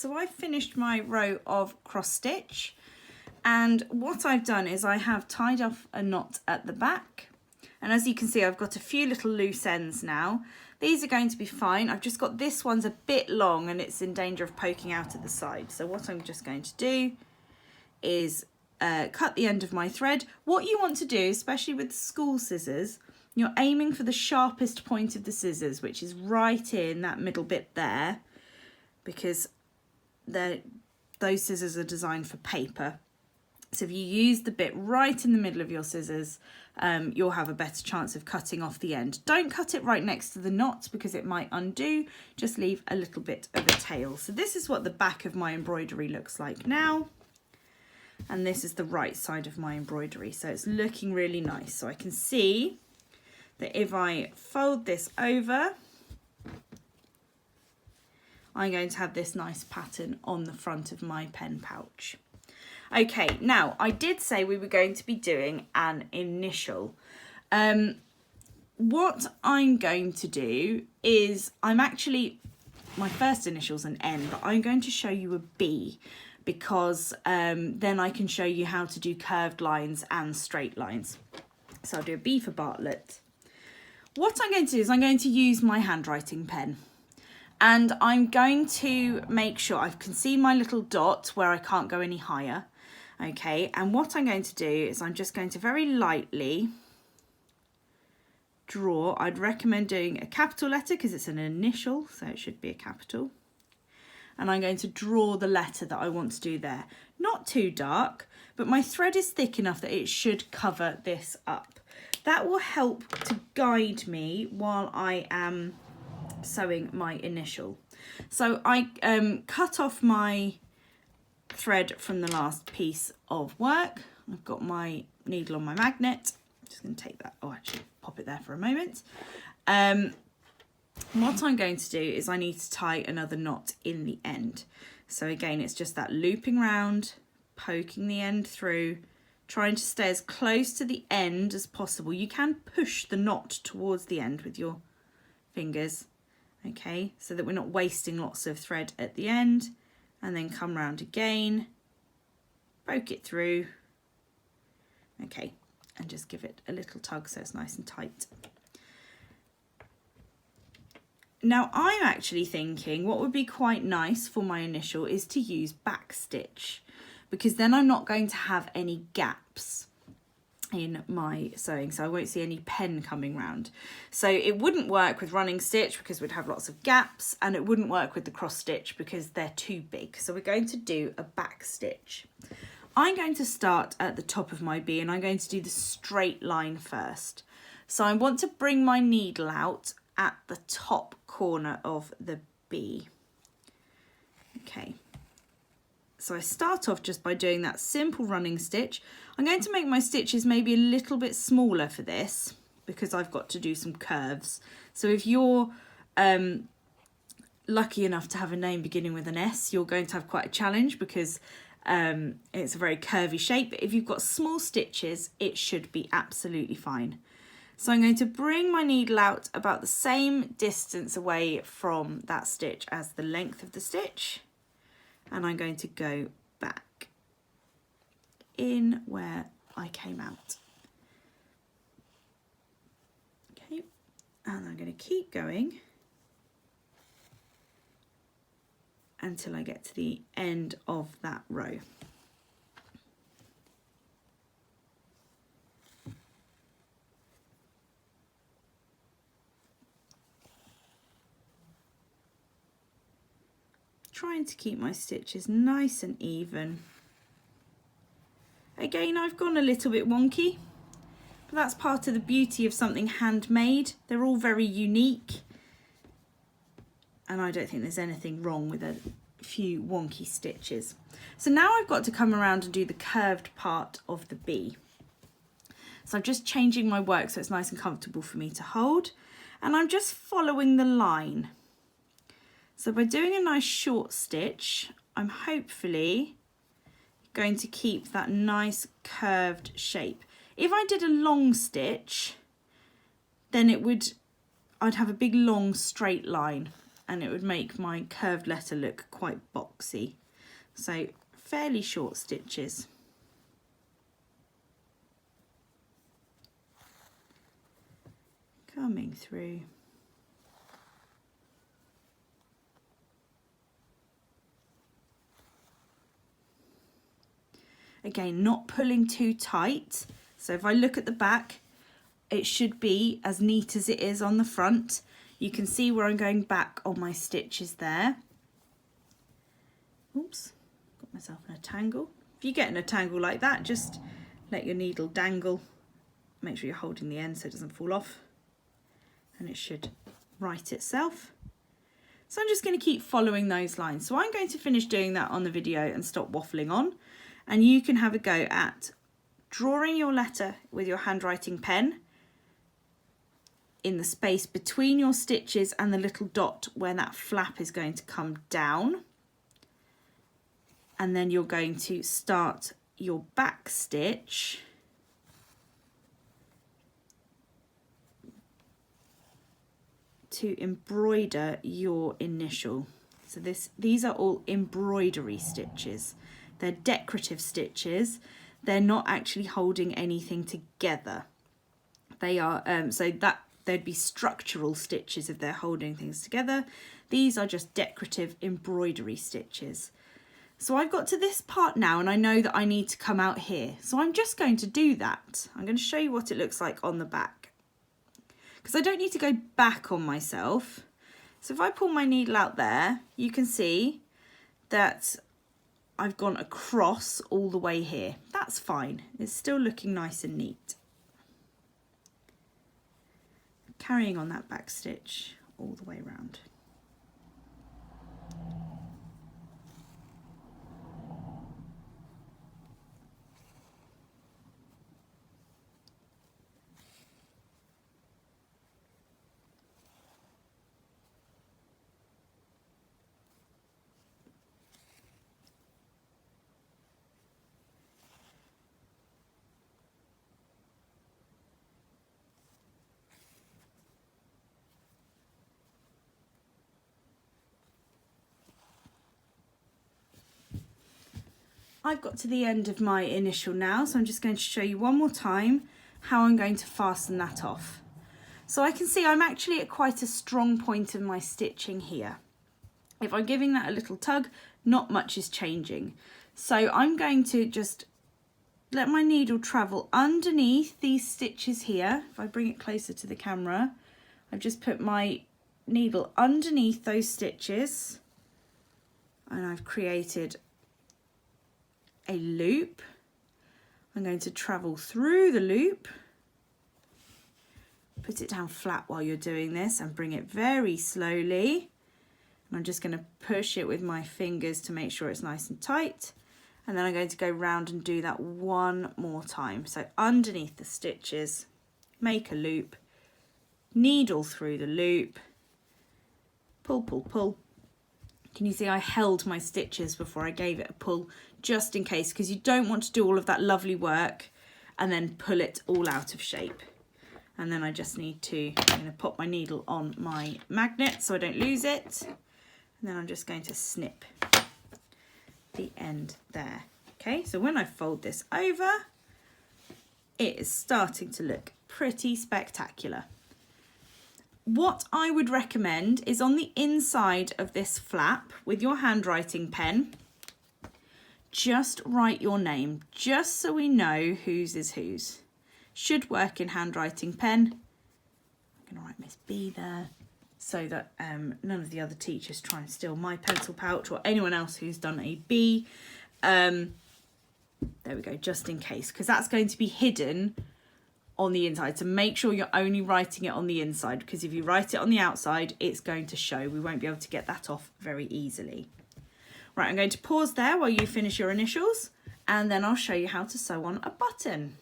so I've finished my row of cross stitch, and what I've done is I have tied off a knot at the back, and as you can see I've got a few little loose ends now. These are going to be fine. I've just got this one's a bit long and it's in danger of poking out at the side, so what I'm just going to do is cut the end of my thread. What you want to do, especially with school scissors, you're aiming for the sharpest point of the scissors, which is right in that middle bit there, because those scissors are designed for paper. So if you use the bit right in the middle of your scissors, you'll have a better chance of cutting off the end. Don't cut it right next to the knot because it might undo. Just leave a little bit of a tail. So this is what the back of my embroidery looks like now. And this is the right side of my embroidery. So it's looking really nice. So I can see that if I fold this over, I'm going to have this nice pattern on the front of my pen pouch. Okay, now I did say we were going to be doing an initial. What I'm going to do is, my first initial's an N, but I'm going to show you a B, because then I can show you how to do curved lines and straight lines. So I'll do a B for Bartlett. What I'm going to do is I'm going to use my handwriting pen, and I'm going to make sure I can see my little dot where I can't go any higher. Okay, and what I'm going to do is I'm just going to very lightly draw. I'd recommend doing a capital letter because it's an initial, so it should be a capital. And I'm going to draw the letter that I want to do there. Not too dark, but my thread is thick enough that it should cover this up. That will help to guide me while I am sewing my initial. So I cut off my thread from the last piece of work. I've got my needle on my magnet. I'm just going to take that, actually pop it there for a moment. What I'm going to do is I need to tie another knot in the end. So again, it's just that looping round, poking the end through, trying to stay as close to the end as possible. You can push the knot towards the end with your fingers, okay, so that we're not wasting lots of thread at the end. And then come round again, poke it through, okay, and just give it a little tug so it's nice and tight. Now I'm actually thinking what would be quite nice for my initial is to use back stitch, because then I'm not going to have any gaps in my sewing, so I won't see any pen coming round. So it wouldn't work with running stitch because we'd have lots of gaps, and it wouldn't work with the cross stitch because they're too big. So we're going to do a back stitch. I'm going to start at the top of my B, and I'm going to do the straight line first. So I want to bring my needle out at the top corner of the B. Okay. So I start off just by doing that simple running stitch. I'm going to make my stitches maybe a little bit smaller for this because I've got to do some curves. So if you're lucky enough to have a name beginning with an S, you're going to have quite a challenge because it's a very curvy shape. But if you've got small stitches, it should be absolutely fine. So I'm going to bring my needle out about the same distance away from that stitch as the length of the stitch. And I'm going to go back in where I came out. Okay, and I'm going to keep going until I get to the end of that row. Trying to keep my stitches nice and even. Again, I've gone a little bit wonky, but that's part of the beauty of something handmade. They're all very unique, and I don't think there's anything wrong with a few wonky stitches. So now I've got to come around and do the curved part of the B. So I'm just changing my work so it's nice and comfortable for me to hold, and I'm just following the line. So by doing a nice short stitch, I'm hopefully going to keep that nice curved shape. If I did a long stitch, then I'd have a big long straight line, and it would make my curved letter look quite boxy. So fairly short stitches. Coming through. Again, not pulling too tight. So if I look at the back, it should be as neat as it is on the front. You can see where I'm going back on my stitches there. Oops, got myself in a tangle. If you get in a tangle like that, just let your needle dangle. Make sure you're holding the end so it doesn't fall off. And it should right itself. So I'm just going to keep following those lines. So I'm going to finish doing that on the video and stop waffling on. And you can have a go at drawing your letter with your handwriting pen in the space between your stitches and the little dot where that flap is going to come down. And then you're going to start your back stitch to embroider your initial. So these are all embroidery stitches. They're decorative stitches. They're not actually holding anything together. They are, so that there'd be structural stitches if they're holding things together. These are just decorative embroidery stitches. So I've got to this part now and I know that I need to come out here. So I'm just going to do that. I'm going to show you what it looks like on the back. Because I don't need to go back on myself. So if I pull my needle out there, you can see that I've gone across all the way here. That's fine. It's still looking nice and neat. Carrying on that back stitch all the way around. I've got to the end of my initial now, so I'm just going to show you one more time how I'm going to fasten that off. So I can see I'm actually at quite a strong point of my stitching here. If I'm giving that a little tug, not much is changing. So I'm going to just let my needle travel underneath these stitches here. If I bring it closer to the camera, I've just put my needle underneath those stitches and I've created a loop. I'm going to travel through the loop, put it down flat while you're doing this and bring it very slowly. And I'm just going to push it with my fingers to make sure it's nice and tight. And then I'm going to go round and do that one more time. So underneath the stitches, make a loop, needle through the loop, pull, pull, pull. Can you see I held my stitches before I gave it a pull, just in case, because you don't want to do all of that lovely work and then pull it all out of shape. And then I just need to, I'm going to pop my needle on my magnet so I don't lose it. And then I'm just going to snip the end there. Okay, so when I fold this over, it is starting to look pretty spectacular. What I would recommend is on the inside of this flap with your handwriting pen, just write your name, just so we know whose is whose. Should work in handwriting pen. I'm going to write Miss B there so that none of the other teachers try and steal my pencil pouch or anyone else who's done a B. There we go, just in case, because that's going to be hidden on the inside. So make sure you're only writing it on the inside, because if you write it on the outside, it's going to show. We won't be able to get that off very easily. Right, I'm going to pause there while you finish your initials, and then I'll show you how to sew on a button.